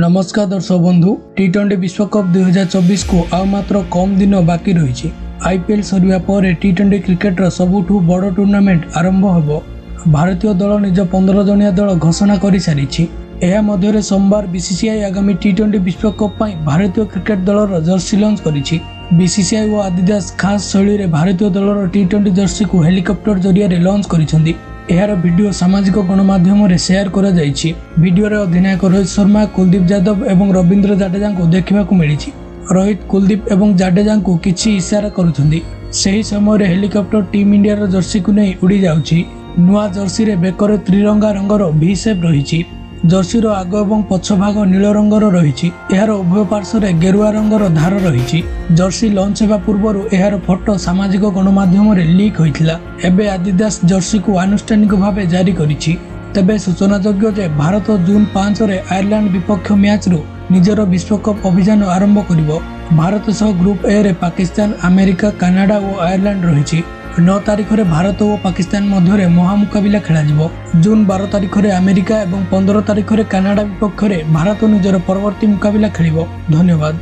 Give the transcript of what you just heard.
नमस्कार दर्शक बंधु टी20 विश्वकप 2024 को आ मात्र कम दिन बाकी रही। आईपीएल सरिया पर टी20 क्रिकेटर सबुठु बड़ टूर्नामेंट आरंभ होब। भारतीय दल निज 15 जणिया दल घोषणा कर सारी। यह सोमवार बीसीसीआई आगामी टी20 विश्वकप पर भारतीय क्रिकेट दलर जर्सी लॉन्च करिछि। बीसीसीआई और आदिदास खास शैली भारतीय दलर टी20 जर्सी को हेलिकॉप्टर जरिया लॉन्च करिसेंती। यार वीडियो सामाजिक गणमाध्यम रे शेयर करा जायछि। वीडियो रे अधिनायक रोहित शर्मा, कुलदीप यादव एवं रविंद्र जाडेजा को देखा मिली। रोहित, कुलदीप एवं जाडेजा को किछि इशारा करुछन्ती। सही समय हेलिकॉप्टर टीम इंडिया जर्सी को नहीं उड़ी जाउछि। नुआ जर्सी रे बेकर त्रिरंगा रंगर वी शेप रही। जर्सी रो आग एवं पछ भाग नील रंगर रही। यार उभय पार्श्व रे गेरुआ रंगर धार रही। जर्सी लॉन्च होगा पूर्व यार फोटो सामाजिक गणमाध्यम रे लीक होइथिला। एबे आदिदास जर्सी को आनुष्ठानिक भाव जारी करिछि। तेबे सूचनायोग्य जे भारत जून 5 रे आयरलैंड विपक्ष मैच रो निजर विश्वकप अभियान आरंभ करिवो। भारत सह ग्रुप ए रे पाकिस्तान, अमेरिका, कनाडा और आयरलैंड रही। 9 तारिख रे भारत और पाकिस्तान मध्य महामुकाबिला खेल। जून 12 तारिख रे अमेरिका और 15 तारिख रे कनाडा विपक्ष भारत निजर परवर्ती मुकाबिला खेल। धन्यवाद।